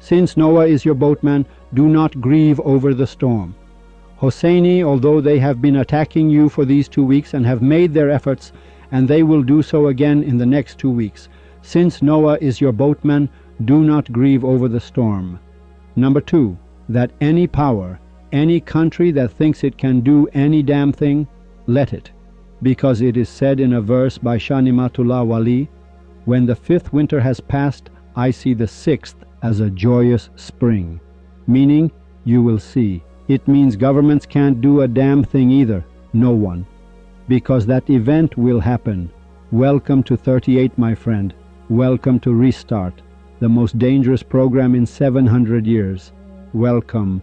Since Noah is your boatman, do not grieve over the storm. Hosseini, although they have been attacking you for these 2 weeks and have made their efforts, and they will do so again in the next 2 weeks. Since Noah is your boatman, do not grieve over the storm. Number 2, that any power, any country that thinks it can do any damn thing, let it. Because it is said in a verse by Shah Nimatullah Wali, when the 5th winter has passed, I see the 6th as a joyous spring. Meaning, you will see. It means governments can't do a damn thing either. No one. Because that event will happen. Welcome to 38, my friend. Welcome to Restart, the most dangerous program in 700 years. Welcome.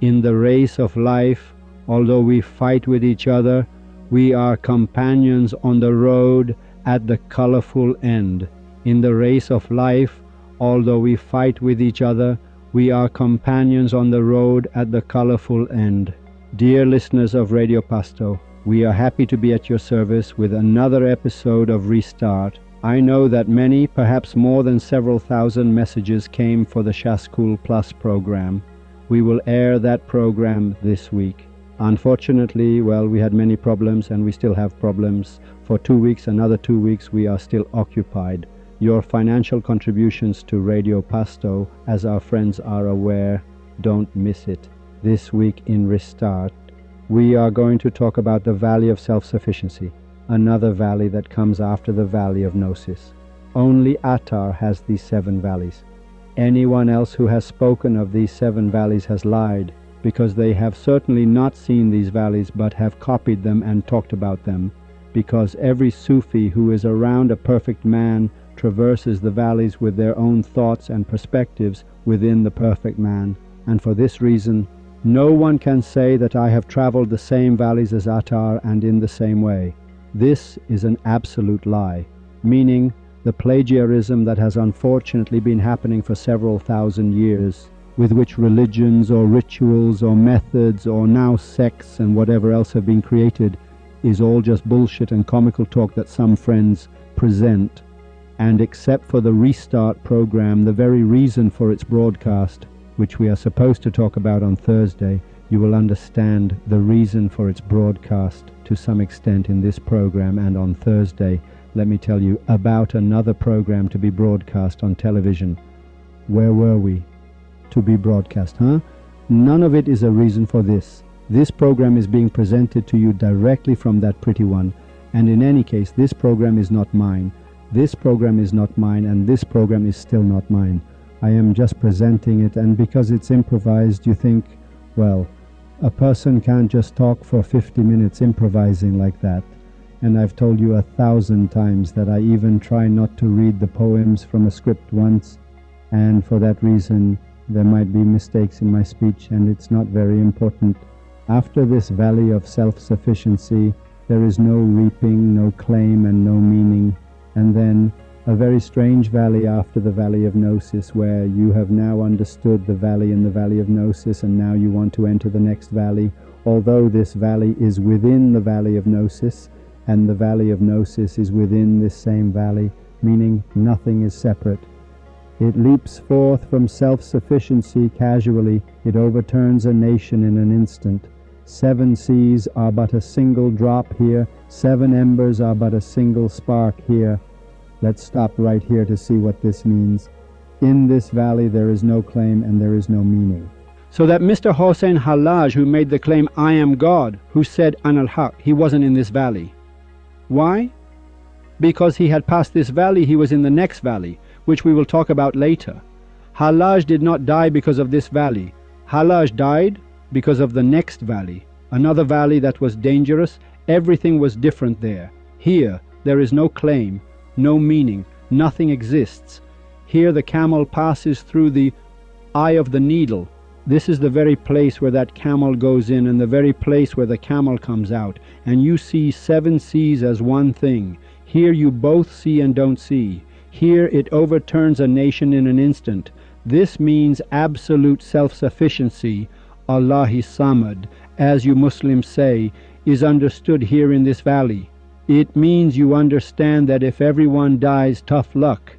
In the race of life, although we fight with each other, we are companions on the road at the colorful end. In the race of life, although we fight with each other, we are companions on the road at the colorful end. Dear listeners of Radio Pasto, we are happy to be at your service with another episode of Restart. I know that many, perhaps more than several thousand messages came for the Shah School Plus program. We will air that program this week. Unfortunately, we had many problems and we still have problems. For 2 weeks, another 2 weeks, we are still occupied. Your financial contributions to Radio Pasto, as our friends are aware, don't miss it. This week in Restart, we are going to talk about the Valley of Self-Sufficiency, another valley that comes after the Valley of Gnosis. Only Attar has these 7 valleys. Anyone else who has spoken of these 7 valleys has lied, because they have certainly not seen these valleys but have copied them and talked about them, because every Sufi who is around a perfect man traverses the valleys with their own thoughts and perspectives within the perfect man. And for this reason, no one can say that I have traveled the same valleys as Attar and in the same way. This is an absolute lie, meaning the plagiarism that has unfortunately been happening for several thousand years, with which religions or rituals or methods or now sects and whatever else have been created, is all just bullshit and comical talk that some friends present. And except for the Restart program, the very reason for its broadcast, which we are supposed to talk about on Thursday, you will understand the reason for its broadcast to some extent in this program. And on Thursday, let me tell you about another program to be broadcast on television. Where were we? To be broadcast, huh? None of it is a reason for this. This program is being presented to you directly from that pretty one. And in any case, this program is not mine. This program is not mine, and this program is still not mine. I am just presenting it, and because it's improvised, you think, well, a person can't just talk for 50 minutes improvising like that. And I've told you 1,000 times that I even try not to read the poems from a script once, and for that reason, there might be mistakes in my speech, and it's not very important. After this valley of self-sufficiency, there is no reaping, no claim, and no meaning. And then a very strange valley after the Valley of Gnosis, where you have now understood the valley in the Valley of Gnosis, and now you want to enter the next valley, although this valley is within the Valley of Gnosis, and the Valley of Gnosis is within this same valley, meaning nothing is separate. It leaps forth from self-sufficiency casually. It overturns a nation in an instant. 7 seas are but a single drop here. 7 embers are but a single spark here. Let's stop right here to see what this means. In this valley there is no claim and there is no meaning. So that Mr. Hossein Hallaj, who made the claim, I am God, who said An al-Haq, he wasn't in this valley. Why? Because he had passed this valley, he was in the next valley, which we will talk about later. Hallaj did not die because of this valley. Hallaj died because of the next valley, another valley that was dangerous. Everything was different there. Here, there is no claim, no meaning, nothing exists. Here the camel passes through the eye of the needle. This is the very place where that camel goes in and the very place where the camel comes out. And you see 7 seas as one thing. Here you both see and don't see. Here it overturns a nation in an instant. This means absolute self-sufficiency. Allahi Samad, as you Muslims say, is understood here in this valley. It means you understand that if everyone dies, tough luck.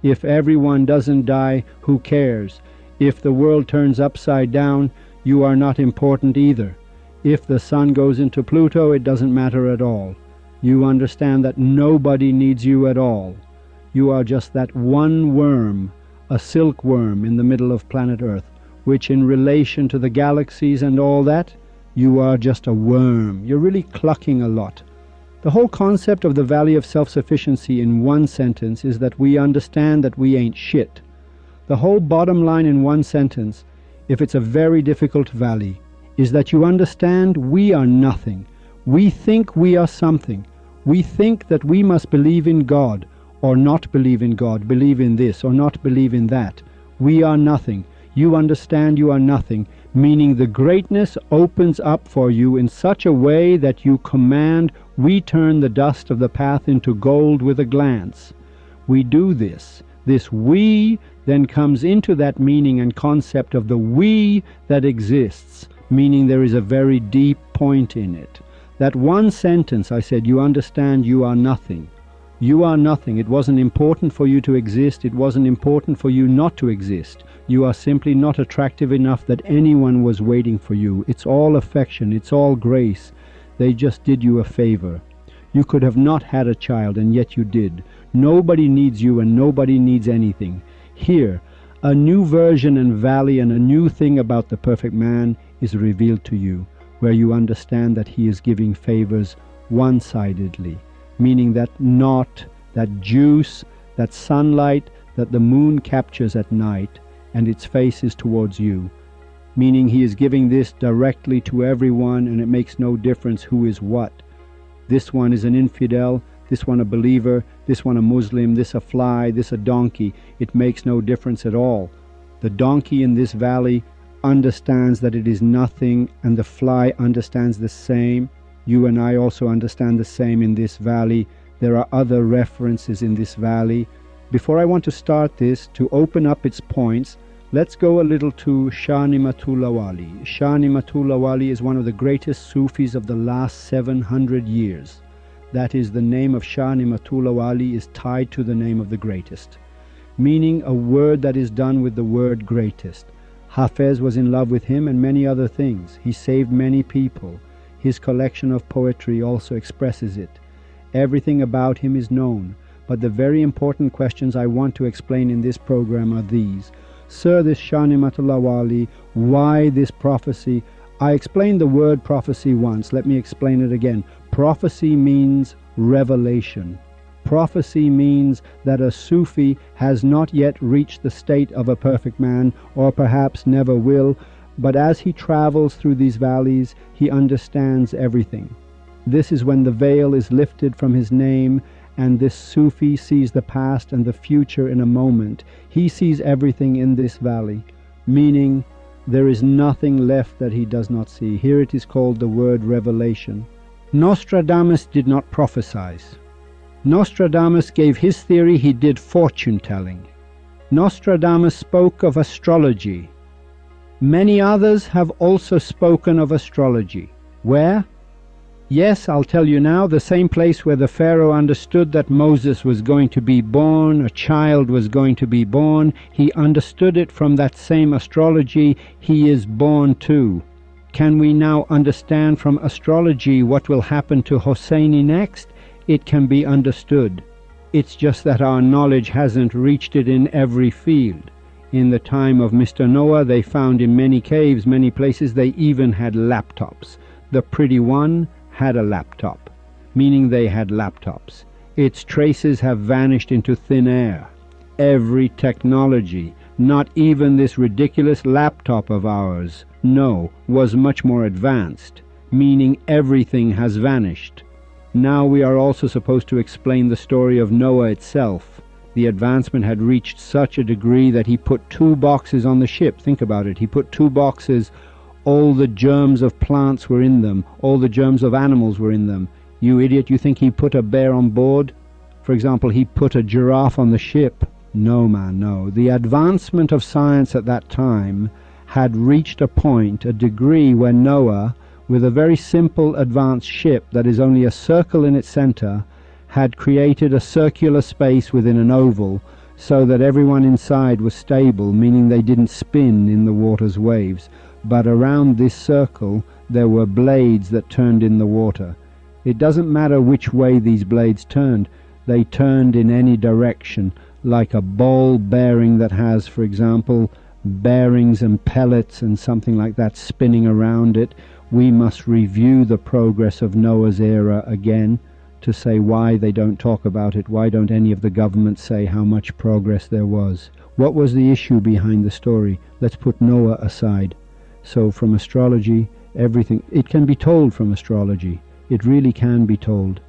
If everyone doesn't die, who cares? If the world turns upside down, you are not important either. If the sun goes into Pluto, it doesn't matter at all. You understand that nobody needs you at all. You are just that one worm, a silkworm in the middle of planet Earth, which in relation to the galaxies and all that, you are just a worm. You're really clucking a lot. The whole concept of the Valley of Self-Sufficiency in one sentence is that we understand that we ain't shit. The whole bottom line in one sentence, if it's a very difficult valley, is that you understand we are nothing. We think we are something. We think that we must believe in God, or not believe in God, believe in this, or not believe in that. We are nothing. You understand you are nothing, meaning the greatness opens up for you in such a way that you command, we turn the dust of the path into gold with a glance. We do this. This we then comes into that meaning and concept of the we that exists, meaning there is a very deep point in it. That one sentence, I said, you understand you are nothing. You are nothing. It wasn't important for you to exist. It wasn't important for you not to exist. You are simply not attractive enough that anyone was waiting for you. It's all affection. It's all grace. They just did you a favor. You could have not had a child, and yet you did. Nobody needs you, and nobody needs anything. Here, a new version and valley and a new thing about the perfect man is revealed to you, where you understand that he is giving favors one-sidedly, meaning that not, that juice, that sunlight that the moon captures at night, and its face is towards you, meaning he is giving this directly to everyone, and it makes no difference who is what. This one is an infidel, this one a believer, this one a Muslim, this a fly, this a donkey. It makes no difference at all. The donkey in this valley understands that it is nothing, and the fly understands the same. You and I also understand the same in this valley. There are other references in this valley. Before I want to start this, to open up its points, let's go a little to Shah Nimatullah Wali. Shah Nimatullah Wali is one of the greatest Sufis of the last 700 years. That is, the name of Shah Nimatullah Wali is tied to the name of the greatest, meaning a word that is done with the word greatest. Hafez was in love with him and many other things. He saved many people. His collection of poetry also expresses it. Everything about him is known, but the very important questions I want to explain in this program are these. Sir, this Shah Nimatullah Wali, why this prophecy? I explained the word prophecy once. Let me explain it again. Prophecy means revelation. Prophecy means that a Sufi has not yet reached the state of a perfect man, or perhaps never will, but as he travels through these valleys, he understands everything. This is when the veil is lifted from his name, and this Sufi sees the past and the future in a moment. He sees everything in this valley, meaning there is nothing left that he does not see. Here it is called the word revelation. Nostradamus did not prophesy. Nostradamus gave his theory, he did fortune-telling. Nostradamus spoke of astrology. Many others have also spoken of astrology. Where? Yes, I'll tell you now, the same place where the Pharaoh understood that Moses was going to be born, a child was going to be born. He understood it from that same astrology. He is born too. Can we now understand from astrology what will happen to Hosseini next? It can be understood. It's just that our knowledge hasn't reached it in every field. In the time of Mr. Noah, they found in many caves, many places, they even had laptops. The pretty one had a laptop, meaning they had laptops. Its traces have vanished into thin air. Every technology, not even this ridiculous laptop of ours, no, was much more advanced, meaning everything has vanished. Now we are also supposed to explain the story of Noah itself. The advancement had reached such a degree that he put 2 boxes on the ship. Think about it. He put 2 boxes. All the germs of plants were in them. All the germs of animals were in them. You idiot, you think he put a bear on board? For example, he put a giraffe on the ship? No, man, no. The advancement of science at that time had reached a point, a degree, where Noah, with a very simple advanced ship that is only a circle in its center, had created a circular space within an oval, so that everyone inside was stable, meaning they didn't spin in the water's waves. But around this circle there were blades that turned in the water. It doesn't matter which way these blades turned, they turned in any direction, like a ball bearing that has, for example, bearings and pellets and something like that spinning around it. We must review the progress of Noah's era again to say why they don't talk about it. Why don't any of the governments say how much progress there was? What was the issue behind the story? Let's put Noah aside. So from astrology, everything, it can be told from astrology. It really can be told.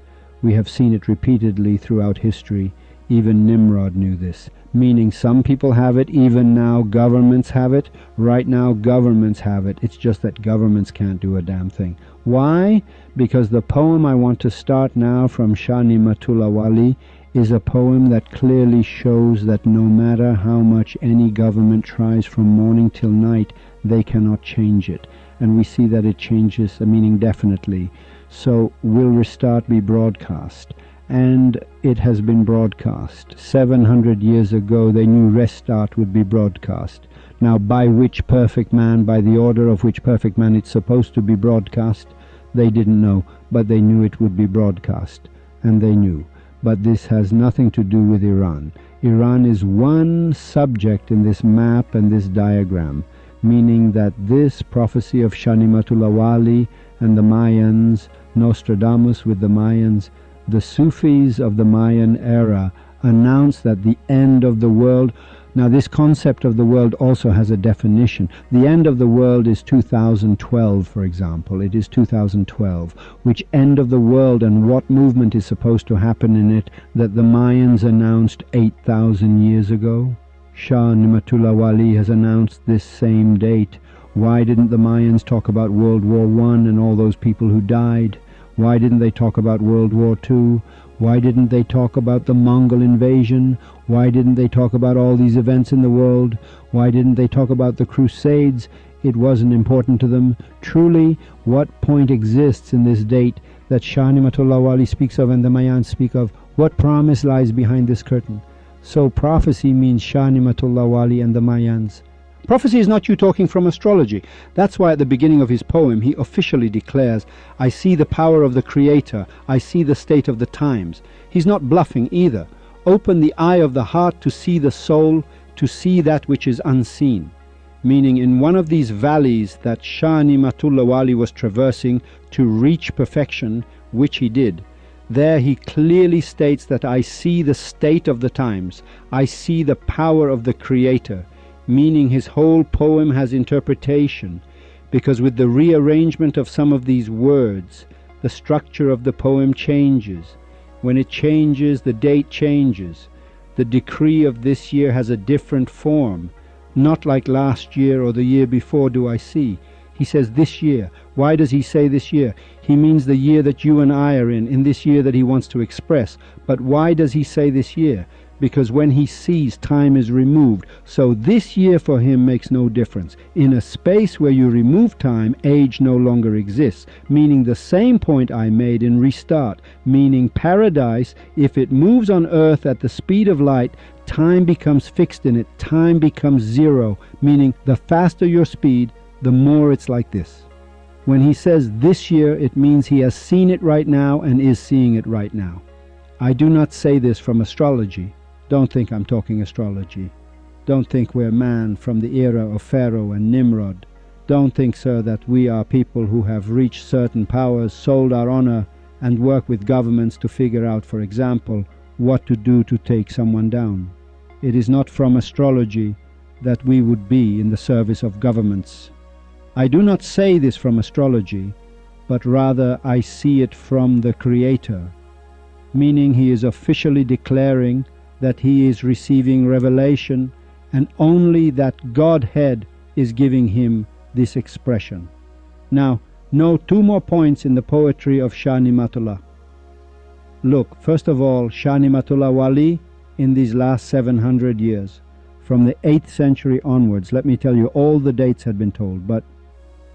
We have seen it repeatedly throughout history. Even Nimrod knew this, meaning some people have it, even now governments have it. Right now governments have it. It's just that governments can't do a damn thing. Why? Because the poem I want to start now from Shah Nimatullah Wali is a poem that clearly shows that no matter how much any government tries from morning till night, they cannot change it. And we see that it changes, meaning definitely. So will Restart be broadcast? And it has been broadcast. 700 years ago they knew Restart would be broadcast. Now by which perfect man, by the order of which perfect man it's supposed to be broadcast, they didn't know, but they knew it would be broadcast. And they knew. But this has nothing to do with Iran. Iran is one subject in this map and this diagram, meaning that this prophecy of Shah Nimatullah Wali and the Mayans, Nostradamus with the Mayans, the Sufis of the Mayan era announced that the end of the world. Now this concept of the world also has a definition. The end of the world is 2012, for example. It is 2012. Which end of the world and what movement is supposed to happen in it that the Mayans announced 8,000 years ago? Shah Nimatullah Wali has announced this same date. Why didn't the Mayans talk about World War I and all those people who died? Why didn't they talk about World War II? Why didn't they talk about the Mongol invasion? Why didn't they talk about all these events in the world? Why didn't they talk about the Crusades? It wasn't important to them. Truly, what point exists in this date that Shah Nimatullah Wali speaks of and the Mayans speak of? What promise lies behind this curtain? So prophecy means Shah Nimatullah Wali and the Mayans. Prophecy is not you talking from astrology. That's why at the beginning of his poem he officially declares, I see the power of the Creator, I see the state of the times. He's not bluffing either. Open the eye of the heart to see the soul, to see that which is unseen. Meaning in one of these valleys that Shah Nimatullah Wali was traversing to reach perfection, which he did, there he clearly states that I see the state of the times, I see the power of the Creator. Meaning his whole poem has interpretation, because with the rearrangement of some of these words, the structure of the poem changes. When it changes, the date changes. The decree of this year has a different form. Not like last year or the year before do I see. He says this year. Why does he say this year? He means the year that you and I are in this year that he wants to express. But why does he say this year? Because when he sees, time is removed. So this year for him makes no difference. In a space where you remove time, age no longer exists. Meaning the same point I made in Restart. Meaning paradise, if it moves on earth at the speed of light, time becomes fixed in it. Time becomes zero. Meaning the faster your speed, the more it's like this. When he says this year, it means he has seen it right now and is seeing it right now. I do not say this from astrology. Don't think I'm talking astrology. Don't think we're man from the era of Pharaoh and Nimrod. Don't think, sir, that we are people who have reached certain powers, sold our honor, and work with governments to figure out, for example, what to do to take someone down. It is not from astrology that we would be in the service of governments. I do not say this from astrology, but rather I see it from the Creator, meaning he is officially declaring that he is receiving revelation and only that Godhead is giving him this expression. Now, note two more points in the poetry of Shah Nimatullah. Look, first of all, Shah Nimatullah Wali in these last 700 years, from the 8th century onwards, let me tell you, all the dates had been told, but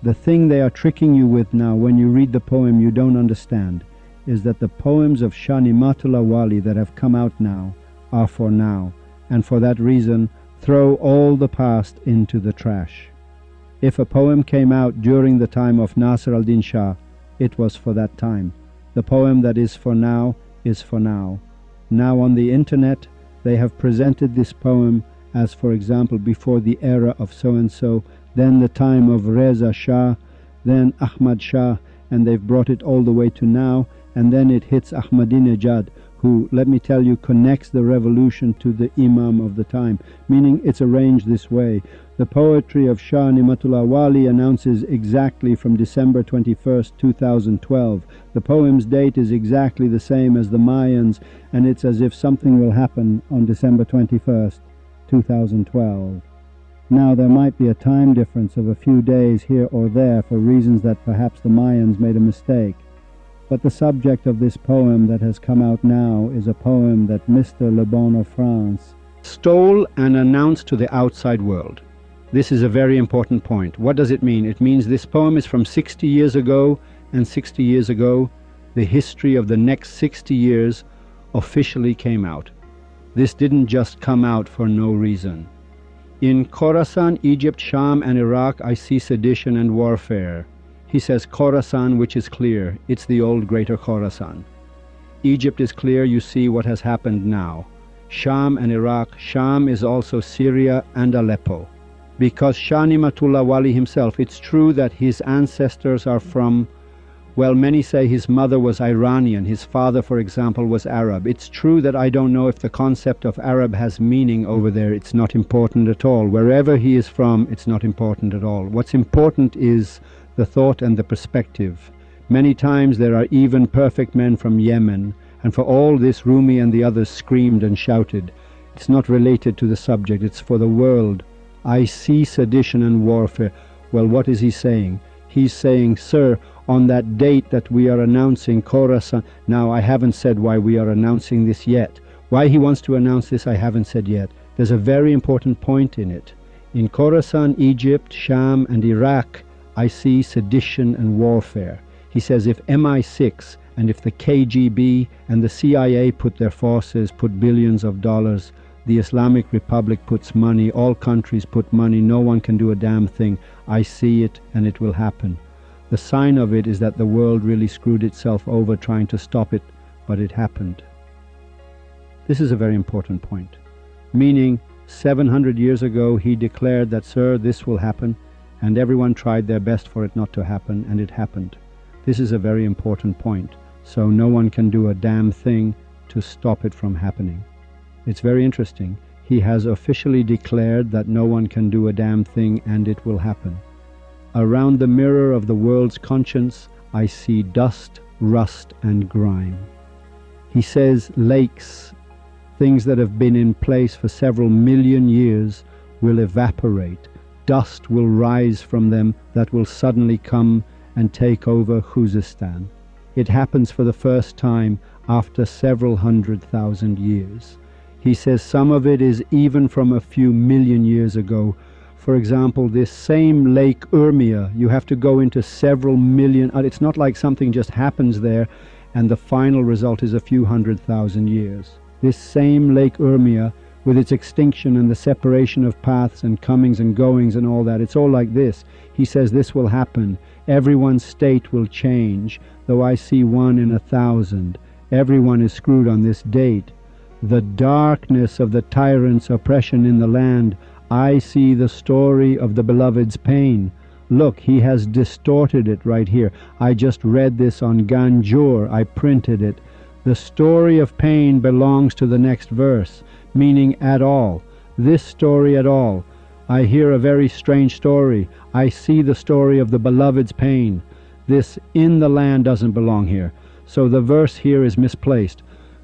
the thing they are tricking you with now when you read the poem you don't understand is that the poems of Shah Nimatullah Wali that have come out now are for now. and for that reason throw all the past into the trash. If a poem came out during the time of Nasr al-Din Shah, it was for that time. The poem that is for now is for now. Now on the internet, they have presented this poem as, for example, before the era of so-and-so, then the time of Reza Shah, then Ahmad Shah, and they've brought it all the way to now, and then it hits Ahmadinejad, who, let me tell you, connects the revolution to the Imam of the time, meaning it's arranged this way. The poetry of Shah Nimatullah Wali announces exactly from December 21st, 2012. The poem's date is exactly the same as the Mayans, and it's as if something will happen on December 21st, 2012. Now, there might be a time difference of a few days here or there for reasons that perhaps the Mayans made a mistake. But the subject of this poem that has come out now is a poem that Mr. Le Bon of France stole and announced to the outside world. This is a very important point. What does it mean? It means this poem is from 60 years ago, and 60 years ago, the history of the next 60 years officially came out. This didn't just come out for no reason. In Khorasan, Egypt, Sham, and Iraq, I see sedition and warfare. He says Khorasan, which is clear. It's the old Greater Khorasan. Egypt is clear. You see what has happened now. Sham and Iraq. Sham is also Syria and Aleppo. Because Shah Nimatullah Wali himself, it's true that his ancestors are from, well, many say his mother was Iranian, his father, for example, was Arab. It's true that I don't know if the concept of Arab has meaning over there. It's not important at all. Wherever he is from, it's not important at all. What's important is the thought and the perspective. Many times there are even perfect men from Yemen, and for all this Rumi and the others screamed and shouted. It's not related to the subject, it's for the world. I see sedition and warfare. Well, what is he saying? He's saying, sir, on that date that we are announcing Khorasan. Now, I haven't said why we are announcing this yet. Why he wants to announce this, I haven't said yet. There's a very important point in it. In Khorasan, Egypt, Sham, and Iraq, I see sedition and warfare. He says if MI6 and if the KGB and the CIA put their forces, put billions of dollars, the Islamic Republic puts money, all countries put money, no one can do a damn thing. I see it and it will happen. The sign of it is that the world really screwed itself over trying to stop it, but it happened. This is a very important point. Meaning, 700 years ago he declared that, sir, this will happen, and everyone tried their best for it not to happen, and it happened. This is a very important point. So no one can do a damn thing to stop it from happening. It's very interesting. He has officially declared that no one can do a damn thing and it will happen. Around the mirror of the world's conscience, I see dust, rust, and grime. He says lakes, things that have been in place for several million years, will evaporate. Dust will rise from them that will suddenly come and take over Khuzestan. It happens for the first time after several 100,000 years. He says some of it is even from a few million years ago. For example, this same Lake Urmia, you have to go into several million, it's not like something just happens there and the final result is a few 100,000 years. This same Lake Urmia, with its extinction and the separation of paths and comings and goings and all that, it's all like this. He says this will happen. Everyone's state will change, though I see 1 in 1,000. Everyone is screwed on this date. The darkness of the tyrant's oppression in the land, I see the story of the beloved's pain. Look, he has distorted it right here. I just read this on Ganjour. I printed it. The story of pain belongs to the next verse, meaning at all. This story at all. I hear a very strange story. I see the story of the beloved's pain. This in the land doesn't belong here. So the verse here is misplaced.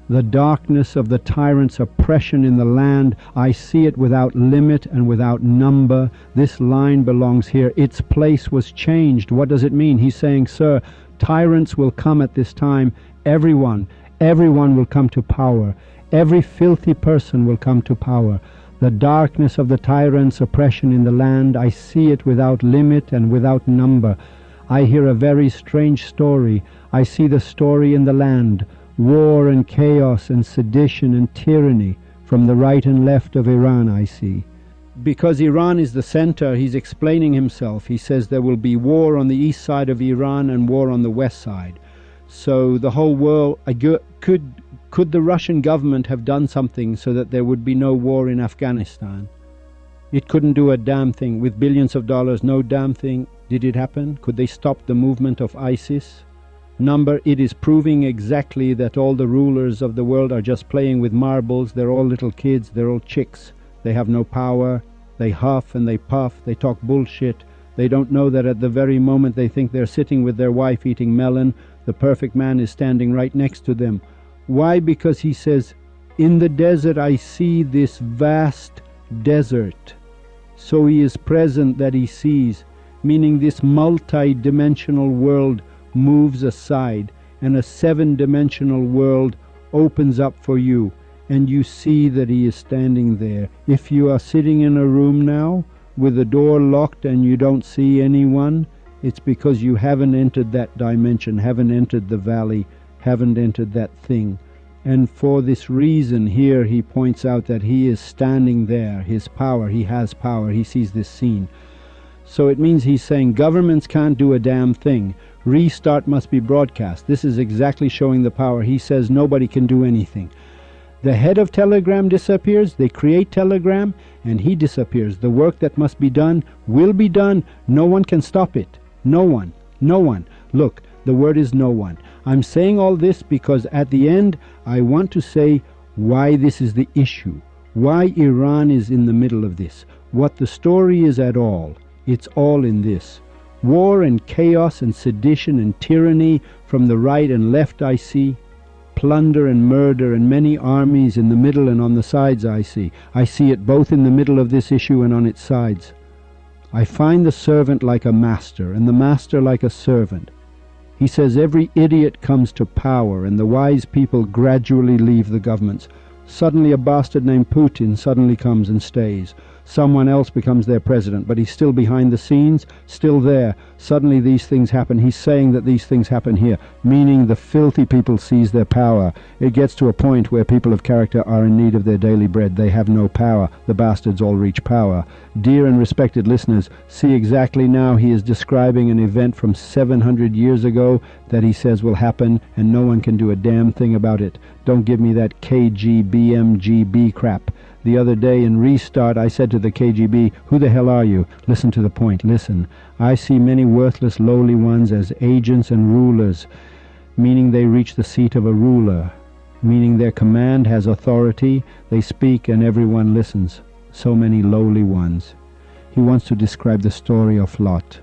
The darkness of the tyrant's oppression in the land, I see it without limit and without number. This line belongs here. Its place was changed. What does it mean? He's saying, sir, tyrants will come at this time. Everyone will come to power. Every filthy person will come to power. The darkness of the tyrant's oppression in the land, I see it without limit and without number. I hear a very strange story. I see the story in the land. War and chaos and sedition and tyranny. from the right and left of Iran, I see. Because Iran is the center, he's explaining himself. He says there will be war on the east side of Iran and war on the west side. So the whole world, could the Russian government have done something so that there would be no war in Afghanistan? It couldn't do a damn thing. With billions of dollars, no damn thing. Did it happen? Could they stop the movement of ISIS? It is proving exactly that all the rulers of the world are just playing with marbles. They're all little kids, they're all chicks. They have no power. They huff and they puff, they talk bullshit. They don't know that at the very moment they think they're sitting with their wife eating melon, the perfect man is standing right next to them. Why? Because he says, in the desert I see this vast desert. So he is present that he sees, meaning this multi-dimensional world moves aside and a seven-dimensional world opens up for you, and you see that he is standing there. If you are sitting in a room now with the door locked and you don't see anyone, it's because you haven't entered that dimension, haven't entered the valley, haven't entered that thing. And for this reason here he points out that he is standing there, his power, he has power, he sees this scene. So it means he's saying governments can't do a damn thing. Restart must be broadcast. This is exactly showing the power. He says nobody can do anything. The head of Telegram disappears, they create Telegram, and he disappears. The work that must be done will be done. No one can stop it. No one. No one. Look, the word is no one. I'm saying all this because at the end I want to say why this is the issue, why Iran is in the middle of this, what the story is at all. It's all in this. War and chaos and sedition and tyranny from the right and left I see. Plunder and murder and many armies in the middle and on the sides I see. I see it both in the middle of this issue and on its sides. I find the servant like a master and the master like a servant. He says every idiot comes to power and the wise people gradually leave the governments. Suddenly a bastard named Putin suddenly comes and stays. Someone else becomes their president, but he's still behind the scenes, still there. Suddenly these things happen. He's saying that these things happen here, meaning the filthy people seize their power. It gets to a point where people of character are in need of their daily bread. They have no power. The bastards all reach power. Dear and respected listeners, see exactly now he is describing an event from 700 years ago that he says will happen, and no one can do a damn thing about it. Don't give me that KGB crap. The other day in Restart I said to the KGB, who the hell are you? Listen to the point, listen. I see many worthless lowly ones as agents and rulers, meaning they reach the seat of a ruler, meaning their command has authority, they speak and everyone listens. So many lowly ones. He wants to describe the story of Lot.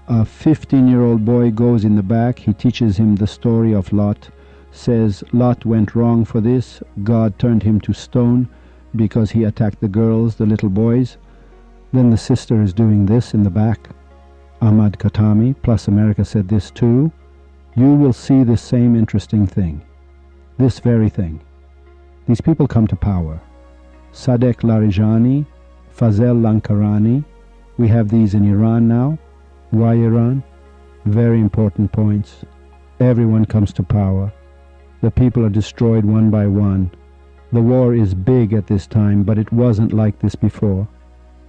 A 15-year-old boy goes in the back, he teaches him the story of Lot, says Lot went wrong for this, God turned him to stone, because he attacked the girls, the little boys. Then the sister is doing this in the back. Ahmad Khatami, plus America said this too. You will see the same interesting thing. This very thing. These people come to power. Sadek Larijani, Fazel Lankarani. We have these in Iran now. Why Iran? Very important points. Everyone comes to power. The people are destroyed one by one. The war is big at this time, but it wasn't like this before.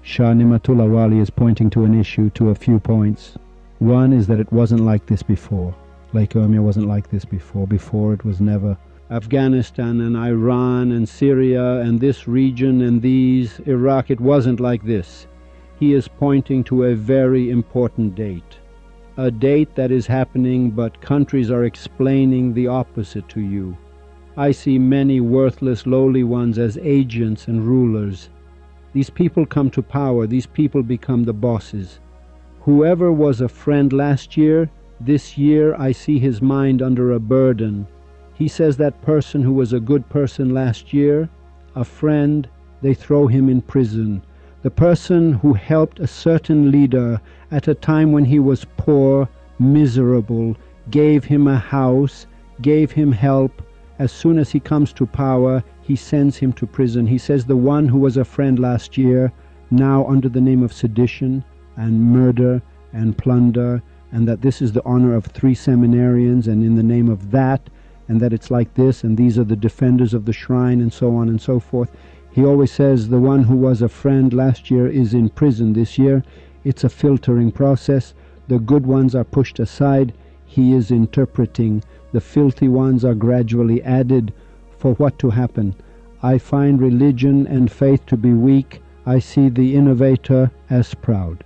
Shah Nimatullah Wali is pointing to an issue, to a few points. One is that it wasn't like this before. Lake Urmia wasn't like this before. Before it was never. Afghanistan and Iran and Syria and this region and these, Iraq, it wasn't like this. He is pointing to a very important date. A date that is happening, but countries are explaining the opposite to you. I see many worthless, lowly ones as agents and rulers. These people come to power. These people become the bosses. Whoever was a friend last year, this year I see his mind under a burden. He says that person who was a good person last year, a friend, they throw him in prison. The person who helped a certain leader at a time when he was poor, miserable, gave him a house, gave him help, as soon as he comes to power, he sends him to prison. He says the one who was a friend last year, now under the name of sedition and murder and plunder, and that this is the honor of 3 seminarians, and in the name of that, and that it's like this, and these are the defenders of the shrine, and so on and so forth. He always says the one who was a friend last year is in prison this year. It's a filtering process. The good ones are pushed aside. He is interpreting. The filthy ones are gradually added. For what to happen? I find religion and faith to be weak. I see the innovator as proud.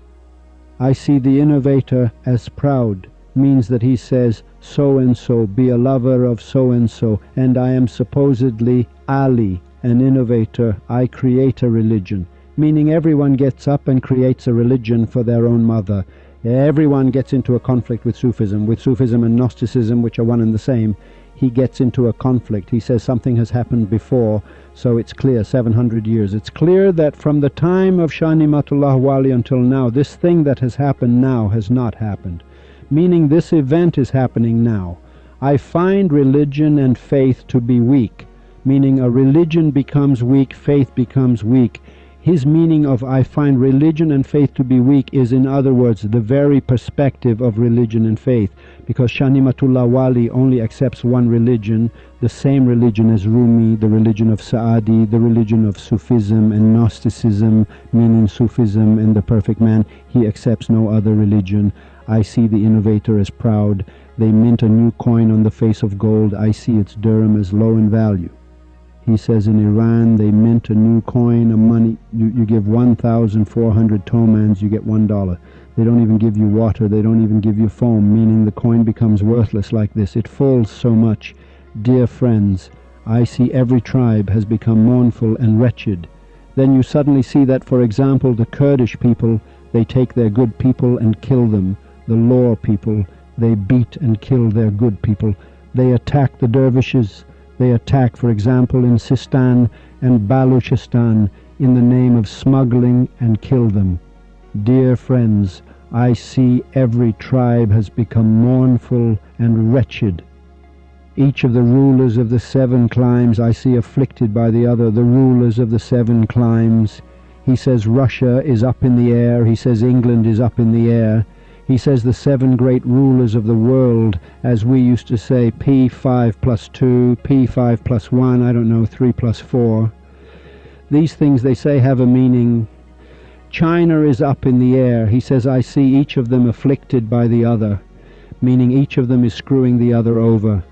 I see the innovator as proud means that he says, so and so, be a lover of so and I am supposedly Ali, an innovator. I create a religion. Meaning everyone gets up and creates a religion for their own mother. Everyone gets into a conflict with Sufism and Gnosticism, which are one and the same. He gets into a conflict. He says something has happened before, so it's clear, 700 years. It's clear that from the time of Shah Nimatullah Wali until now, this thing that has happened now has not happened. Meaning this event is happening now. I find religion and faith to be weak. Meaning a religion becomes weak, faith becomes weak. His meaning of I find religion and faith to be weak is, in other words, the very perspective of religion and faith, because Shah Nimatullah Wali only accepts one religion, the same religion as Rumi, the religion of Saadi, the religion of Sufism and Gnosticism, meaning Sufism and the perfect man. He accepts no other religion. I see the innovator as proud. They mint a new coin on the face of gold. I see its dirham as low in value. He says in Iran they mint a new coin, a money, you give 1,400 tomans, you get $1. They don't even give you water, they don't even give you foam, meaning the coin becomes worthless like this. It falls so much. Dear friends, I see every tribe has become mournful and wretched. Then you suddenly see that, for example, the Kurdish people, they take their good people and kill them. The Law people, they beat and kill their good people. They attack the dervishes. They attack, for example, in Sistan and Baluchistan in the name of smuggling and kill them. Dear friends, I see every tribe has become mournful and wretched. Each of the rulers of the 7 climes I see afflicted by the other, the rulers of the 7 climes. He says Russia is up in the air. He says England is up in the air. He says the 7 great rulers of the world, as we used to say, P5 plus 2, P5 plus 1, I don't know, 3 plus 4. These things, they say, have a meaning. China is up in the air. He says, I see each of them afflicted by the other, meaning each of them is screwing the other over.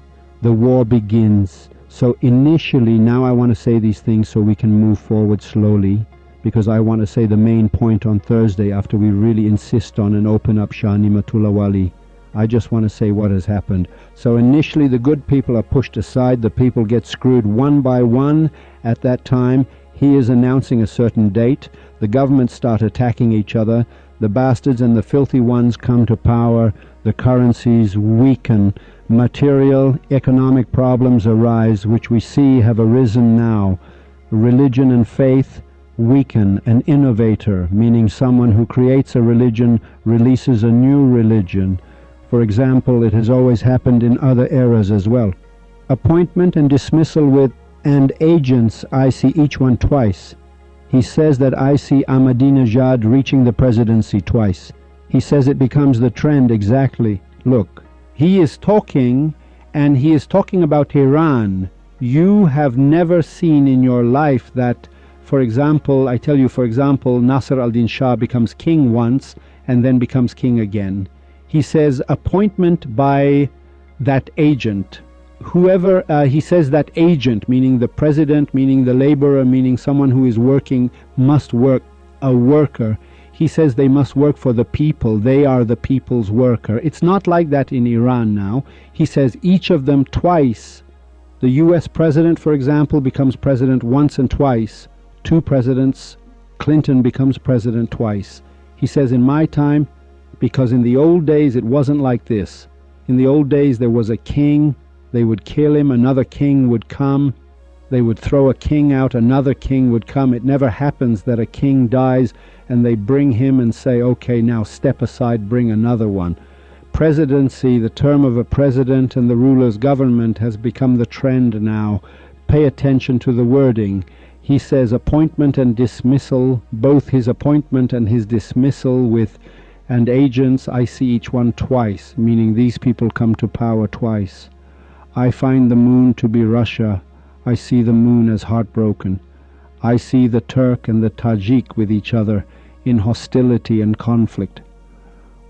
The war begins. So initially, now I want to say these things so we can move forward slowly, because I want to say the main point on Thursday after we really insist on and open up Shah Nimatullah Wali. I just want to say what has happened. So initially the good people are pushed aside, the people get screwed one by one. At that time, he is announcing a certain date. The governments start attacking each other. The bastards and the filthy ones come to power. The currencies weaken. Material, economic problems arise, which we see have arisen now. Religion and faith weaken. An innovator, meaning someone who creates a religion, releases a new religion. For example, it has always happened in other eras as well. Appointment and dismissal with and agents, I see each one twice. He says that I see Ahmadinejad reaching the presidency twice. He says it becomes the trend exactly. Look, he is talking, and he is talking about Iran. You have never seen in your life that, for example, I tell you, for example, Nasser al-Din Shah becomes king once and then becomes king again. He says appointment by that agent. Whoever, he says that agent, meaning the president, meaning the laborer, meaning someone who is working, must work, a worker. He says they must work for the people. They are the people's worker. It's not like that in Iran now. He says each of them twice. The US president, for example, becomes president once and twice. 2 presidents, Clinton becomes president twice. He says in my time, because in the old days it wasn't like this. In the old days there was a king, they would kill him, another king would come, they would throw a king out, another king would come. It never happens that a king dies and they bring him and say, okay, now step aside, bring another one. Presidency, the term of a president and the ruler's government has become the trend now. Pay attention to the wording. He says appointment and dismissal, both his appointment and his dismissal with and agents, I see each one twice, meaning these people come to power twice. I find the moon to be Russia. I see the moon as heartbroken. I see the Turk and the Tajik with each other in hostility and conflict.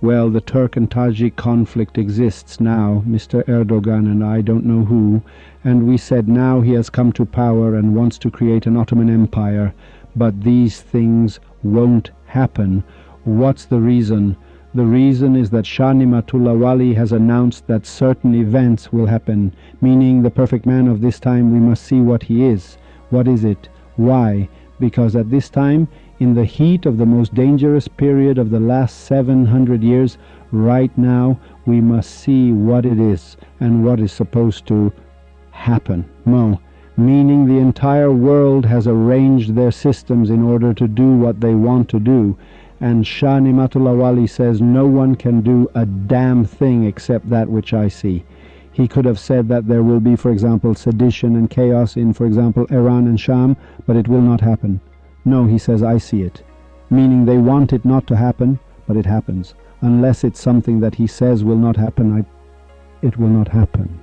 Well, the Turk and Tajik conflict exists now, Mr. Erdogan and I don't know who, and we said now he has come to power and wants to create an Ottoman Empire, but these things won't happen. What's the reason? The reason is that Shah Nimatullah Wali has announced that certain events will happen, meaning the perfect man of this time we must see what he is. What is it? Why? Because at this time, in the heat of the most dangerous period of the last 700 years, right now we must see what it is and what is supposed to happen. Meaning the entire world has arranged their systems in order to do what they want to do. And Shah Nimatullah Wali says no one can do a damn thing except that which I see. He could have said that there will be, for example, sedition and chaos in, for example, Iran and Sham, but it will not happen. No, he says, I see it. Meaning they want it not to happen, but it happens. Unless it's something that he says will not happen, it will not happen.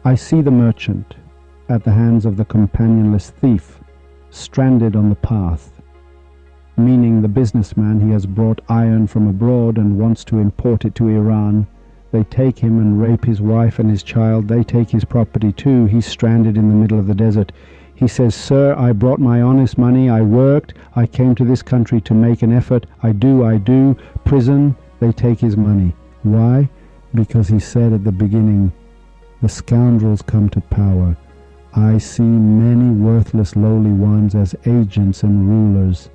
I see the merchant at the hands of the companionless thief, stranded on the path. Meaning the businessman, he has brought iron from abroad and wants to import it to Iran. They take him and rape his wife and his child. They take his property too. He's stranded in the middle of the desert. He says, sir, I brought my honest money, I worked, I came to this country to make an effort, I do. Prison, they take his money. Why? Because he said at the beginning, the scoundrels come to power. I see many worthless lowly ones as agents and rulers.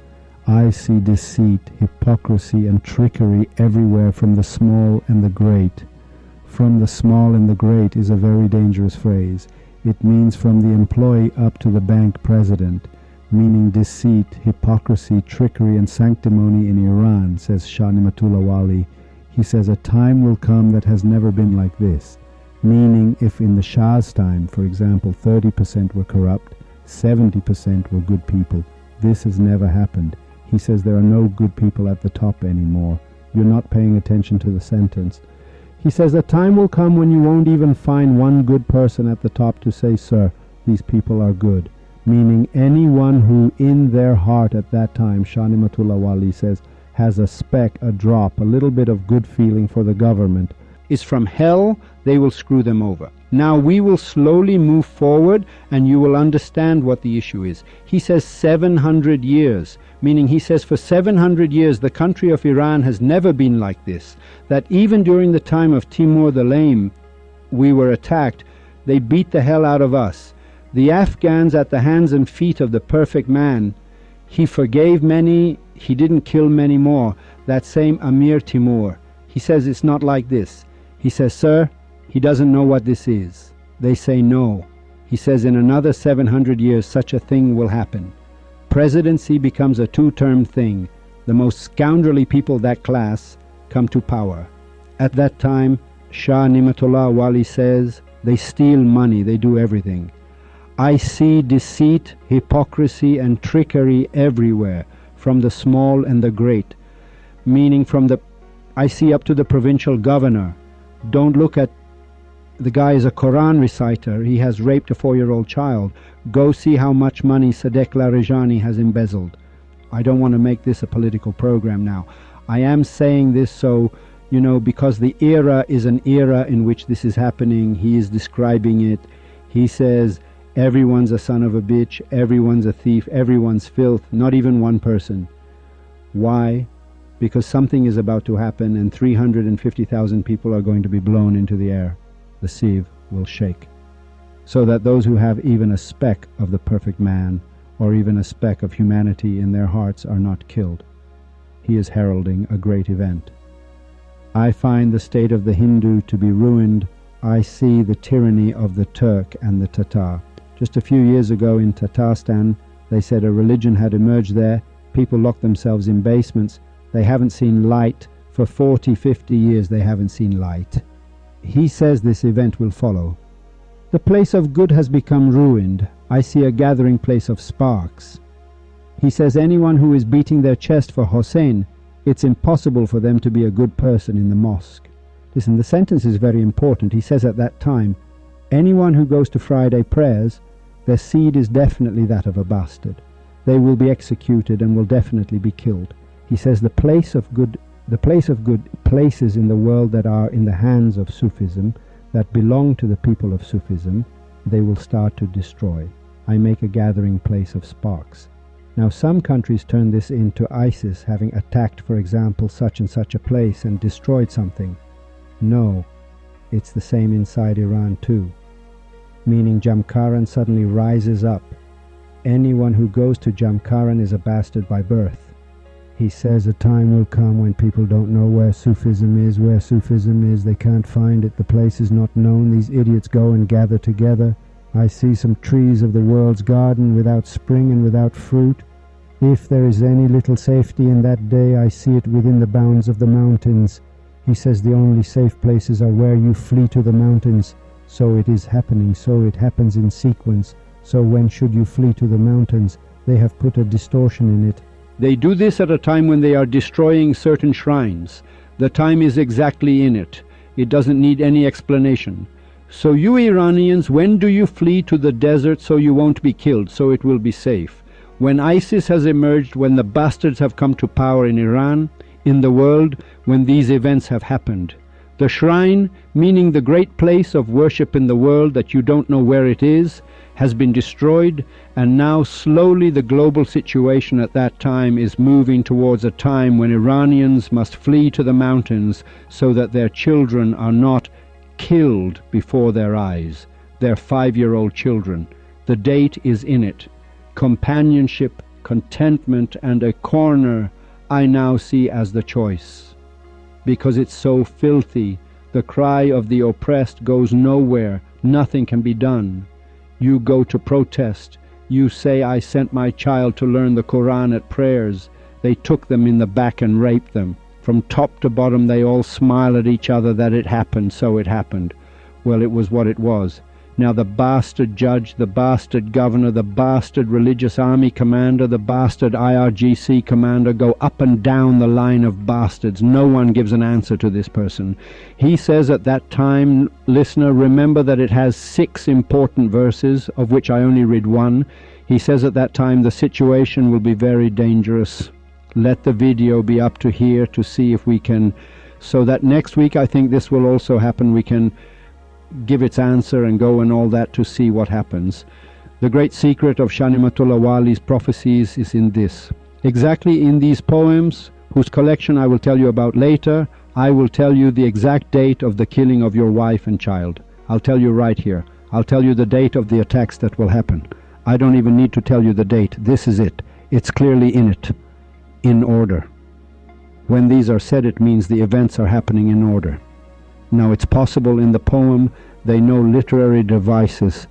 I see deceit, hypocrisy and trickery everywhere from the small and the great. From the small and the great is a very dangerous phrase. It means from the employee up to the bank president, meaning deceit, hypocrisy, trickery and sanctimony in Iran, says Shah Nimatullah Wali. He says a time will come that has never been like this, meaning if in the Shah's time, for example, 30% were corrupt, 70% were good people. This has never happened. He says there are no good people at the top anymore. You're not paying attention to the sentence. He says a time will come when you won't even find one good person at the top to say, sir, these people are good. Meaning anyone who in their heart at that time, Shah Nimatullah Wali says, has a speck, a drop, a little bit of good feeling for the government, is from hell, they will screw them over. Now we will slowly move forward and you will understand what the issue is. He says 700 years, meaning he says for 700 years the country of Iran has never been like this. That even during the time of Timur the Lame, we were attacked, they beat the hell out of us. The Afghans at the hands and feet of the perfect man, he forgave many, he didn't kill many more. That same Amir Timur, he says it's not like this. He says, sir, he doesn't know what this is. They say no. He says in another 700 years such a thing will happen. Presidency becomes a two-term thing. The most scoundrelly people that class come to power. At that time, Shah Nimatullah Wali says, they steal money, they do everything. I see deceit, hypocrisy and trickery everywhere, from the small and the great. Meaning I see up to the provincial governor. Don't look at the guy is a Quran reciter. He has raped a 4-year-old child. Go see how much money Sadek Larijani has embezzled. I don't want to make this a political program now. I am saying this so, because the era is an era in which this is happening. He is describing it. He says, everyone's a son of a bitch, everyone's a thief, everyone's filth, not even one person. Why? Because something is about to happen and 350,000 people are going to be blown into the air. The sieve will shake, so that those who have even a speck of the perfect man or even a speck of humanity in their hearts are not killed. He is heralding a great event. I find the state of the Hindu to be ruined. I see the tyranny of the Turk and the Tatar. Just a few years ago in Tatarstan, they said a religion had emerged there. People locked themselves in basements. They haven't seen light. For 40, 50 years they haven't seen light. He says this event will follow. The place of good has become ruined. I see a gathering place of sparks. He says anyone who is beating their chest for Hussein, it's impossible for them to be a good person in the mosque. Listen, the sentence is very important. He says at that time, Anyone who goes to Friday prayers, their seed is definitely that of a bastard. They will be executed and will definitely be killed. He says the place of good places in the world that are in the hands of Sufism, that belong to the people of Sufism, they will start to destroy. I make a gathering place of sparks. Now some countries turn this into ISIS having attacked, for example, such and such a place and destroyed something. No, it's the same inside Iran too. Meaning Jamkaran suddenly rises up. Anyone who goes to Jamkaran is a bastard by birth. He says a time will come when people don't know where Sufism is, they can't find it, the place is not known, these idiots go and gather together. I see some trees of the world's garden without spring and without fruit. If there is any little safety in that day, I see it within the bounds of the mountains. He says the only safe places are where you flee to the mountains. So it is happening, so it happens in sequence. So when should you flee to the mountains? They have put a distortion in it. They do this at a time when they are destroying certain shrines. The time is exactly in it. It doesn't need any explanation. So you Iranians, when do you flee to the desert so you won't be killed, so it will be safe? When ISIS has emerged, when the bastards have come to power in Iran, in the world, when these events have happened. The shrine, meaning the great place of worship in the world that you don't know where it is, has been destroyed, and now slowly the global situation at that time is moving towards a time when Iranians must flee to the mountains so that their children are not killed before their eyes, their 5-year-old children. The date is in it. Companionship, contentment, and a corner I now see as the choice. Because it's so filthy, the cry of the oppressed goes nowhere, nothing can be done. You go to protest. You say, I sent my child to learn the Quran at prayers. They took them in the back and raped them. From top to bottom they all smile at each other that it happened, so it happened. Well, it was what it was. Now the bastard judge, the bastard governor, the bastard religious army commander, the bastard IRGC commander go up and down the line of bastards. No one gives an answer to this person. He says at that time, listener, remember that it has 6 important verses, of which I only read 1. He says at that time the situation will be very dangerous. Let the video be up to here to see if we can, so that next week I think this will also happen, we can give its answer and go and all that to see what happens. The great secret of Shah Nimatullah Wali's prophecies is in this. Exactly in these poems, whose collection I will tell you about later, I will tell you the exact date of the killing of your wife and child. I'll tell you right here. I'll tell you the date of the attacks that will happen. I don't even need to tell you the date. This is it. It's clearly in it. In order. When these are said, it means the events are happening in order. Now it's possible in the poem they know literary devices,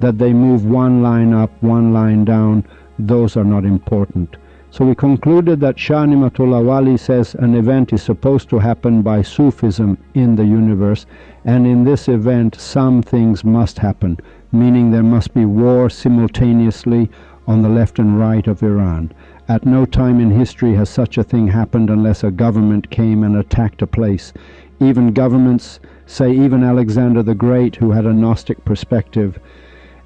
that they move one line up, one line down. Those are not important. So we concluded that Shah Nimatullah Wali says an event is supposed to happen by Sufism in the universe, and in this event some things must happen, meaning there must be war simultaneously on the left and right of Iran. At no time in history has such a thing happened unless a government came and attacked a place. Even governments, say even Alexander the Great, who had a Gnostic perspective.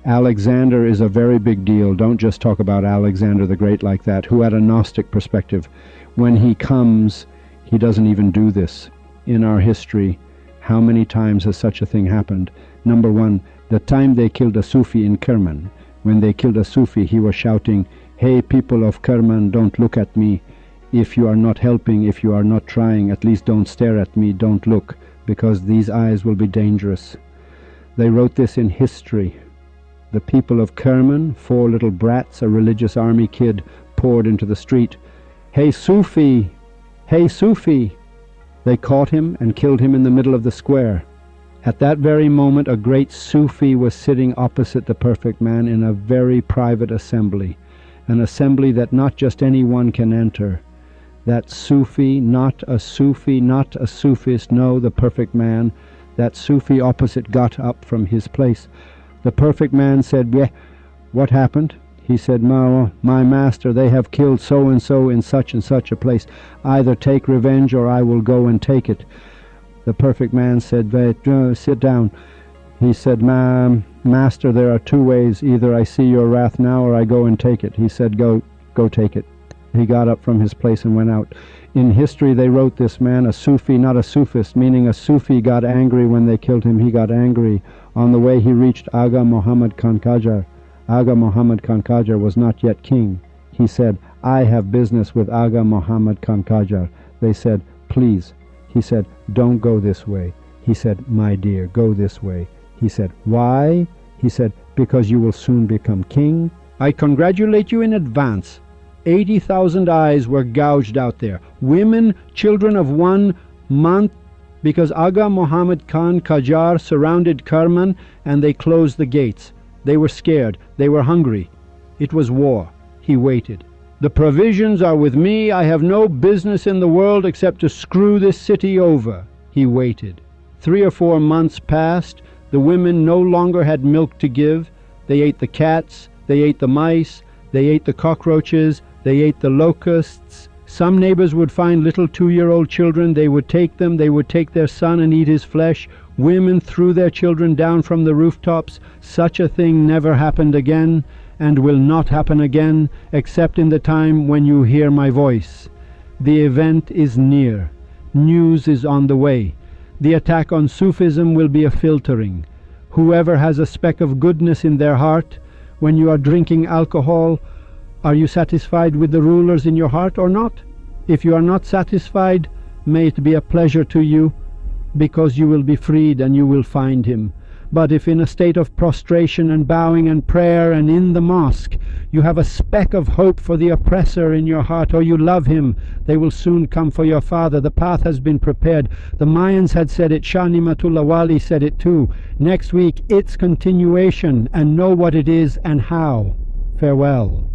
Alexander is a very big deal. Don't just talk about Alexander the Great like that, who had a Gnostic perspective. When he comes, he doesn't even do this. In our history, how many times has such a thing happened? Number 1, the time they killed a Sufi in Kerman. When they killed a Sufi, he was shouting, "Hey, people of Kerman, don't look at me. If you are not helping, if you are not trying, at least don't stare at me, don't look, because these eyes will be dangerous." They wrote this in history. The people of Kerman, 4 little brats, a religious army kid, poured into the street. "Hey, Sufi! Hey, Sufi!" They caught him and killed him in the middle of the square. At that very moment, a great Sufi was sitting opposite the perfect man in a very private assembly, an assembly that not just anyone can enter. That Sufi, not a Sufist, no, the perfect man, that Sufi opposite got up from his place. The perfect man said, "Yeah, what happened?" He said, my master, they have killed so-and-so in such and such a place. Either take revenge or I will go and take it." The perfect man said, "Sit down. He said, Master, there are two ways. Either I see your wrath now or I go and take it. He said, go take it. He got up from his place and went out. In history they wrote this man a Sufi, not a Sufist, meaning a Sufi got angry when they killed him. He got angry. On the way he reached Aga Muhammad Khan Qajar. Aga Muhammad Khan Qajar was not yet king. He said, I have business with Aga Muhammad Khan Qajar. They said, please. He said, don't go this way. He said, my dear, go this way. He said, why? He said, because you will soon become king. I congratulate you in advance. 80,000 eyes were gouged out there. Women, children of 1 month, because Aga Muhammad Khan Qajar surrounded Kerman and they closed the gates. They were scared. They were hungry. It was war. He waited. The provisions are with me. I have no business in the world except to screw this city over. He waited. 3 or 4 months passed. The women no longer had milk to give. They ate the cats. They ate the mice. They ate the cockroaches. They ate the locusts. Some neighbors would find little 2-year-old children. They would take them. They would take their son and eat his flesh. Women threw their children down from the rooftops. Such a thing never happened again, and will not happen again, except in the time when you hear my voice. The event is near. News is on the way. The attack on Sufism will be a filtering. Whoever has a speck of goodness in their heart, when you are drinking alcohol, are you satisfied with the rulers in your heart or not? If you are not satisfied, may it be a pleasure to you, because you will be freed and you will find him. But if in a state of prostration and bowing and prayer and in the mosque you have a speck of hope for the oppressor in your heart, or you love him, they will soon come for your father. The path has been prepared. The Mayans had said it. Shah Nimatullah Wali said it too. Next week, its continuation, and know what it is and how. Farewell.